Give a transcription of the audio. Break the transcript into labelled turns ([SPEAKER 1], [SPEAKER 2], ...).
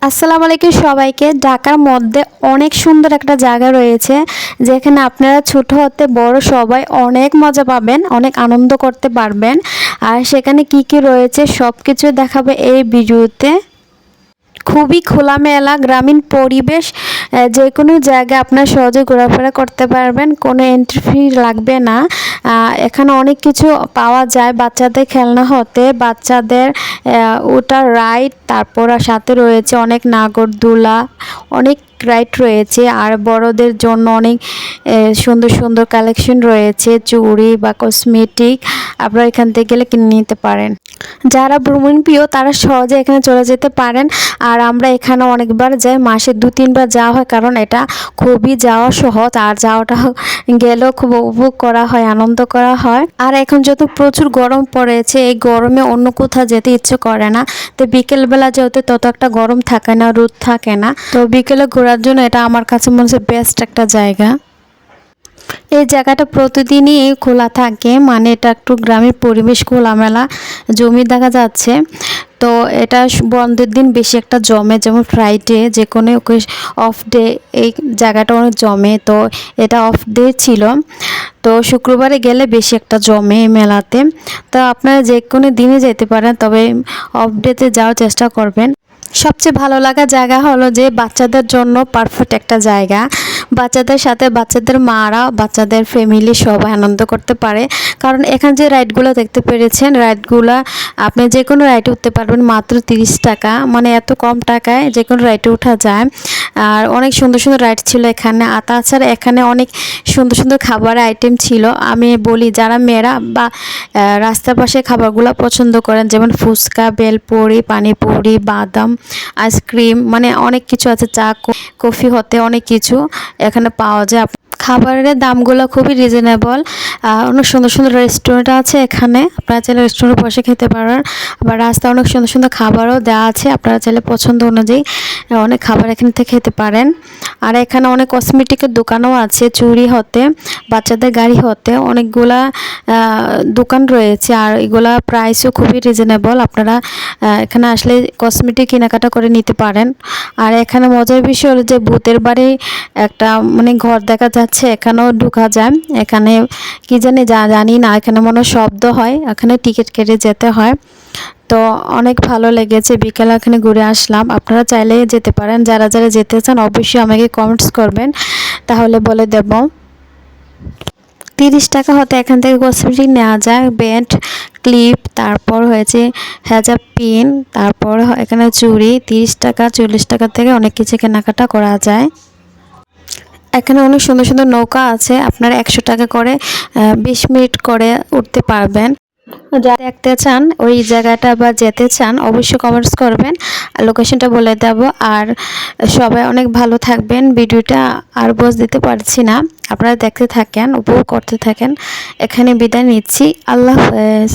[SPEAKER 1] আসসালামু আলাইকুম সবাইকে। ঢাকার মধ্যে অনেক সুন্দর একটা জায়গা রয়েছে যেখানে আপনারা ছোট হতে বড় সবাই অনেক মজা পাবেন, অনেক আনন্দ করতে পারবেন। আর সেখানে কি কি রয়েছে সব কিছু দেখাবে এই ভিডিওতে। খুবই খোলামেলা গ্রামীণ পরিবেশ, যে কোনো জায়গায় আপনার সহজে ঘোরাফেরা করতে পারবেন, কোনো এন্ট্রি ফি লাগবে না। এখানে অনেক কিছু পাওয়া যায়, বাচ্চাদের খেলনা হতে বাচ্চাদের ওটার রাইড, তারপর সাথে রয়েছে অনেক নাগরদোলা, অনেক রাইড রয়েছে। আর বড়দের জন্য অনেক সুন্দর সুন্দর কালেকশন রয়েছে, চুড়ি বা কসমেটিক আপনারা এখান থেকে গেলে কিনে নিতে পারেন। যারা ভ্রমণ প্রিয় তারা সহজে এখানে চলে যেতে পারেন। আর আমরা এখানে অনেকবার যাই, মাসে 2-3 বার যাওয়া হয়, কারণ এটা খুবই যাওয়া সহজ। আর যাওয়াটা গেলেও খুব উপভোগ করা হয়, আনন্দ করা হয়। আর এখন যেহেতু প্রচুর গরম পড়েছে, এই গরমে অন্য কোথাও যেতে ইচ্ছে করে না। তো বিকেলবেলা যেহেতু তত একটা গরম থাকে না, রোদ থাকে না, তো বিকেলে ঘোরার জন্য এটা আমার কাছে মনে হচ্ছে বেস্ট একটা জায়গা। এই জায়গাটা প্রতিদিনই খোলা থাকে, মানে এটা একটু গ্রামের পরিবেশ, খোলামেলা জমি দেখা যাচ্ছে। তো এটা বন্ধের দিন বেশি একটা জমে, যেমন ফ্রাইডে, যে কোনো অফ ডে এই জায়গাটা অনেক জমে। তো এটা অফ ডে ছিল, তো শুক্রবারে গেলে বেশি একটা জমে এই মেলাতে। তো আপনারা যে কোনো দিনে যেতে পারেন, তবে অফ ডেতে যাওয়ার চেষ্টা করবেন। সবচেয়ে ভালো লাগা জায়গা হলো যে বাচ্চাদের জন্য পারফেক্ট একটা জায়গা। বাচ্চাদের সাথে বাচ্চাদের মারা, বাচ্চাদের ফ্যামিলি সবাই আনন্দ করতে পারে। কারণ এখানে যে রাইডগুলো দেখতে পেরেছেন, রাইডগুলো আপনি যে কোনো রাইডে উঠতে পারবেন মাত্র 30 টাকা, মানে এত কম টাকায় যে কোনো রাইডে ওঠা যায়। আর অনেক সুন্দর সুন্দর রাইড ছিল এখানে। আর তাছাড়া এখানে অনেক সুন্দর সুন্দর খাবার আইটেম ছিল। আমি বলি যারা মেয়েরা বা রাস্তার পাশে খাবারগুলো পছন্দ করেন, যেমন ফুচকা, বেলপুরি, পানিপুরি, বাদাম, আইসক্রিম, মানে অনেক কিছু আছে, চা কফি হতে অনেক কিছু এখানে পাওয়া যায়। খাবারের দামগুলো খুবই রিজনেবল। অনেক সুন্দর সুন্দর রেস্টুরেন্ট আছে এখানে, আপনারা চাইলে রেস্টুরেন্টে বসে খেতে পারেন। আবার রাস্তায় অনেক সুন্দর সুন্দর খাবারও দেওয়া আছে, আপনারা চাইলে পছন্দ অনুযায়ী অনেক খাবার এখান থেকে খেতে পারেন। আর এখানে অনেক কসমেটিকের দোকানও আছে, চুড়ি হতে বাচ্চাদের গাড়ি হতে অনেকগুলা দোকান রয়েছে। আর এগুলা প্রাইসও খুবই রিজনেবল, আপনারা এখানে আসলে কসমেটিক কেনাকাটা করে নিতে পারেন। আর এখানে মজার বিষয় হলো যে ভূতের বাড়ি একটা মানে ঘর দেখা যাচ্ছে, এখানেও ঢোকা যায়। এখানে কি জানি না, এখানে মনে শব্দ হয়, এখানে টিকিট কেটে যেতে হয়। তো অনেক ভালো লেগেছে, বিকেলে এখানে ঘুরে আসলাম। আপনারা চাইলে যেতে পারেন, যারা যারা যেতে চান অবশ্যই আমাকে কমেন্টস করবেন, তাহলে বলে দেব। 30 টাকা হতে এখান থেকে কসমেটিক নেওয়া যায়, ব্যান্ড, ক্লিপ, তারপর হয়েছে হেজাব পিন, তারপর এখানে চুড়ি। 30 টাকা 40 টাকা থেকে অনেক কিছু কেনাকাটা করা যায়। এখানে অনেক সুন্দর সুন্দর নৌকা আছে, আপনারা 100 টাকা করে 20 মিনিট করে উঠতে পারবেন। যারা দেখতে চান ওই জায়গাটা বা যেতে চান অবশ্যই কমেন্টস করবেন, আর লোকেশনটা বলে দেব। আর সবাই অনেক ভালো থাকবেন। ভিডিওটা আর বস দিতে পারছি না, আপনারা দেখতে থাকেন, উপভোগ করতে থাকেন। এখানে বিদায় নিচ্ছি, আল্লাহ হাফেজ।